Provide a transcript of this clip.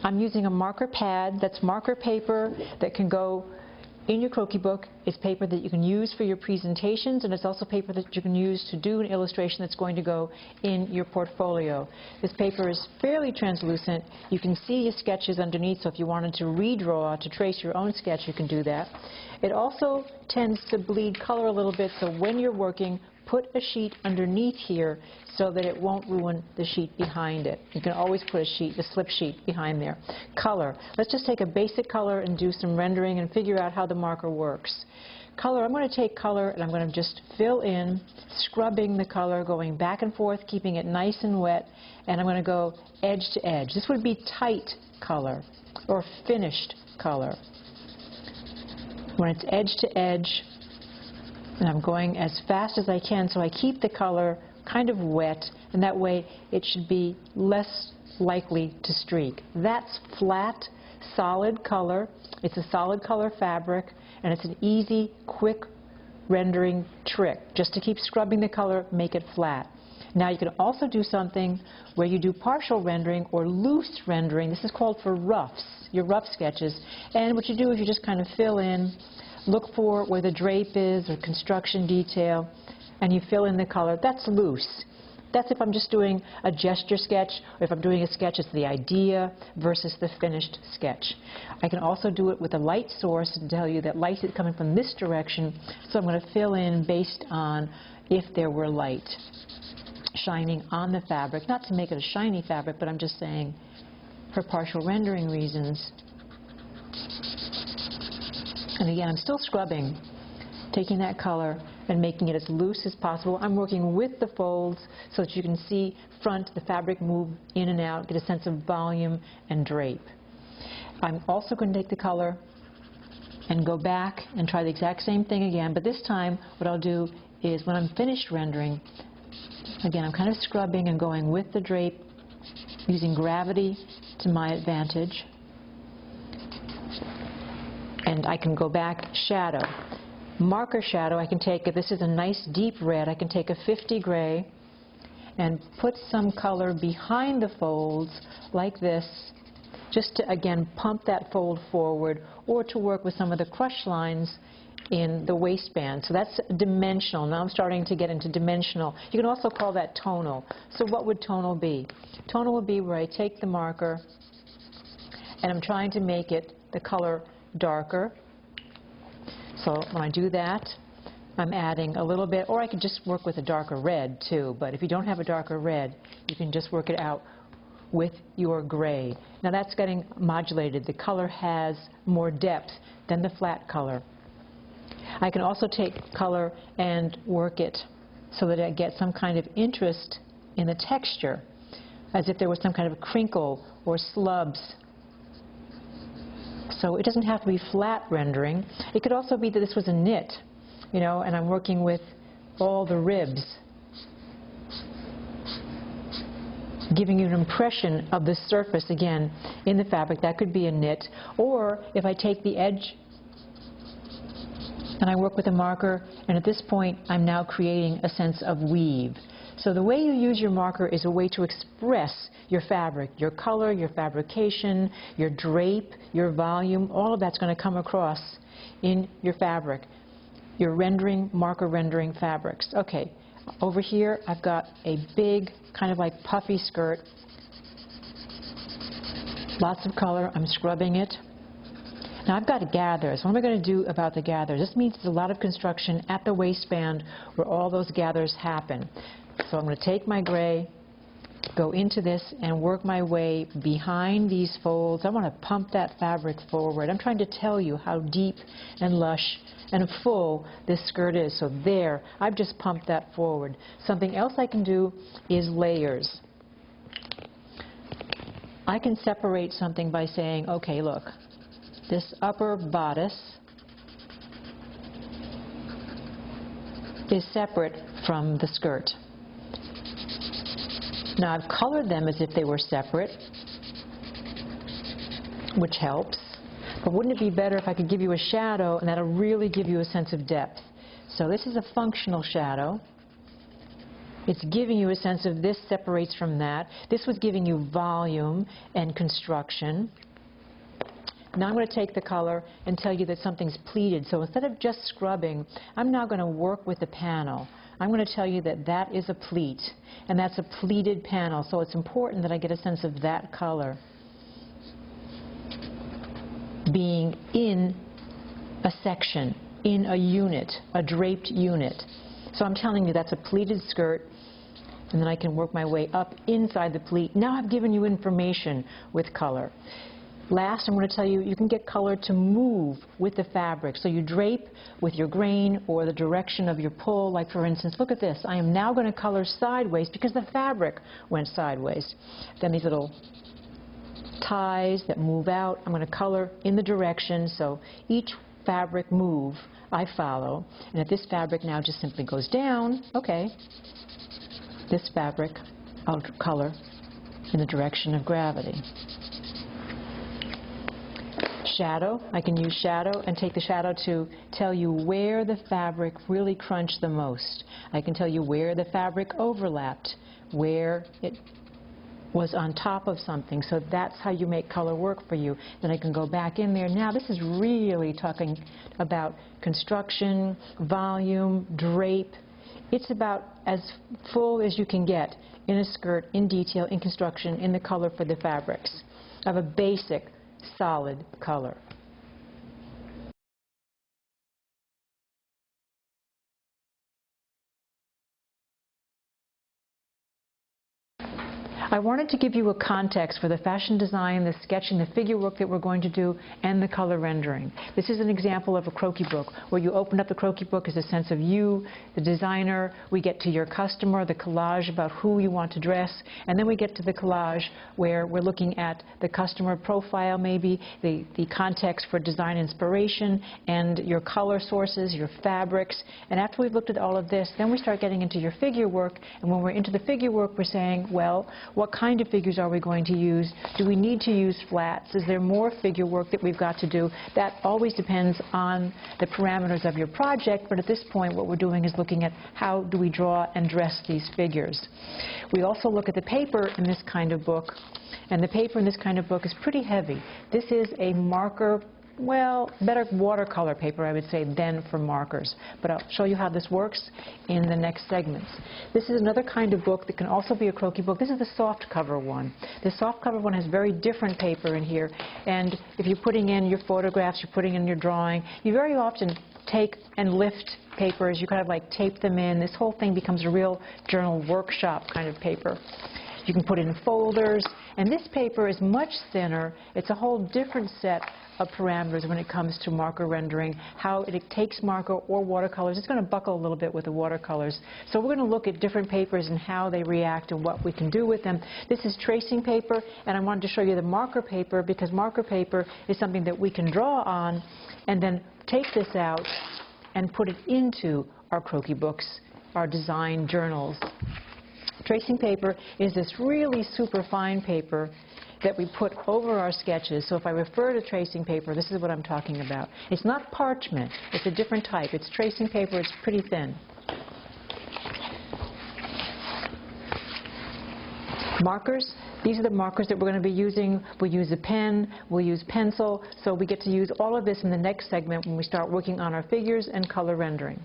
I'm using a marker pad. That's marker paper that can go in your croquis book. It's paper that you can use for your presentations, and it's also paper that you can use to do an illustration that's going to go in your portfolio. This paper is fairly translucent. You can see your sketches underneath, so if you wanted to redraw, to trace your own sketch, you can do that. It also tends to bleed color a little bit, so when you're working, put a sheet underneath here so that it won't ruin the sheet behind it. You can always put a slip sheet behind there. Color. Let's just take a basic color and do some rendering and figure out how the marker works. Color, I'm going to take color and I'm going to just fill in, scrubbing the color, going back and forth, keeping it nice and wet, and I'm going to go edge to edge. This would be tight color or finished color. When it's edge to edge, and I'm going as fast as I can, so I keep the color kind of wet, and that way it should be less likely to streak. That's flat, solid color. It's a solid color fabric, and it's an easy, quick rendering trick. Just to keep scrubbing the color, make it flat. Now you can also do something where you do partial rendering or loose rendering. This is called for roughs, your rough sketches. And what you do is you just kind of fill in, look for where the drape is or construction detail, and you fill in the color. That's loose. That's if I'm just doing a gesture sketch, or if I'm doing a sketch, it's the idea versus the finished sketch. I can also do it with a light source and tell you that light is coming from this direction, so I'm going to fill in based on if there were light shining on the fabric. Not to make it a shiny fabric, but I'm just saying for partial rendering reasons. And again, I'm still scrubbing, taking that color and making it as loose as possible. I'm working with the folds so that you can see the fabric move in and out, get a sense of volume and drape. I'm also going to take the color and go back and try the exact same thing again, but this time what I'll do is when I'm finished rendering, again, I'm kind of scrubbing and going with the drape, using gravity to my advantage. And I can go back, shadow. Marker shadow, I can take, if this is a nice deep red, I can take a 50 gray and put some color behind the folds like this, just to, again, pump that fold forward, or to work with some of the crush lines in the waistband. So that's dimensional. Now I'm starting to get into dimensional. You can also call that tonal. So what would tonal be? Tonal would be where I take the marker and I'm trying to make it the color darker. So when I do that, I'm adding a little bit, or I could just work with a darker red too, but if you don't have a darker red, you can just work it out with your gray. Now that's getting modulated. The color has more depth than the flat color. I can also take color and work it so that I get some kind of interest in the texture, as if there was some kind of a crinkle or slubs. So it doesn't have to be flat rendering. It could also be that this was a knit, you know, and I'm working with all the ribs, giving you an impression of the surface, again, in the fabric. That could be a knit. Or if I take the edge and I work with a marker, and at this point I'm now creating a sense of weave. So the way you use your marker is a way to express your fabric, your color, your fabrication, your drape, your volume. All of that's going to come across in your fabric. Your rendering, marker rendering fabrics. Okay, over here I've got a big kind of like puffy skirt. Lots of color. I'm scrubbing it. Now I've got gathers. What am I going to do about the gathers? This means there's a lot of construction at the waistband where all those gathers happen. So I'm going to take my gray, go into this and work my way behind these folds. I want to pump that fabric forward. I'm trying to tell you how deep and lush and full this skirt is. So there, I've just pumped that forward. Something else I can do is layers. I can separate something by saying, okay, look, this upper bodice is separate from the skirt. Now I've colored them as if they were separate, which helps. But wouldn't it be better if I could give you a shadow, and that'll really give you a sense of depth? So this is a functional shadow. It's giving you a sense of this separates from that. This was giving you volume and construction. Now I'm going to take the color and tell you that something's pleated. So instead of just scrubbing, I'm now going to work with the panel. I'm going to tell you that that is a pleat, and that's a pleated panel. So it's important that I get a sense of that color being in a section, in a unit, a draped unit. So I'm telling you that's a pleated skirt, and then I can work my way up inside the pleat. Now I've given you information with color. Last, I'm going to tell you, you can get color to move with the fabric. So you drape with your grain or the direction of your pull. Like, for instance, look at this. I am now going to color sideways because the fabric went sideways. Then these little ties that move out, I'm going to color in the direction. So each fabric move, I follow. And if this fabric now just simply goes down, okay, this fabric, I'll color in the direction of gravity. Shadow, I can use shadow and take the shadow to tell you where the fabric really crunched the most. I can tell you where the fabric overlapped, where it was on top of something. So that's how you make color work for you. Then I can go back in there. Now this is really talking about construction, volume, drape. It's about as full as you can get in a skirt, in detail, in construction, in the color for the fabrics of a basic solid color. I wanted to give you a context for the fashion design, the sketching, the figure work that we're going to do, and the color rendering. This is an example of a croquis book, where you open up the croquis book as a sense of you, the designer. We get to your customer, the collage about who you want to dress, and then we get to the collage where we're looking at the customer profile, maybe, the context for design inspiration, and your color sources, your fabrics. And after we've looked at all of this, then we start getting into your figure work, and when we're into the figure work, we're saying, well, what kind of figures are we going to use? Do we need to use flats? Is there more figure work that we've got to do? That always depends on the parameters of your project, but at this point what we're doing is looking at how do we draw and dress these figures. We also look at the paper in this kind of book, and the paper in this kind of book is pretty heavy. This is a marker, well, better watercolor paper, I would say, than for markers. But I'll show you how this works in the next segments. This is another kind of book that can also be a croquis book. This is the soft cover one. The soft cover one has very different paper in here. And if you're putting in your photographs, you're putting in your drawing, you very often take and lift papers. You kind of like tape them in. This whole thing becomes a real journal workshop kind of paper. You can put in folders. And this paper is much thinner. It's a whole different set of parameters when it comes to marker rendering, how it takes marker or watercolors. It's going to buckle a little bit with the watercolors. So we're going to look at different papers and how they react and what we can do with them. This is tracing paper, and I wanted to show you the marker paper because marker paper is something that we can draw on and then take this out and put it into our croquis books, our design journals. Tracing paper is this really super fine paper that we put over our sketches. So if I refer to tracing paper, this is what I'm talking about. It's not parchment. It's a different type. It's tracing paper. It's pretty thin. Markers. These are the markers that we're going to be using. We'll use a pen. We'll use pencil. So we get to use all of this in the next segment when we start working on our figures and color rendering.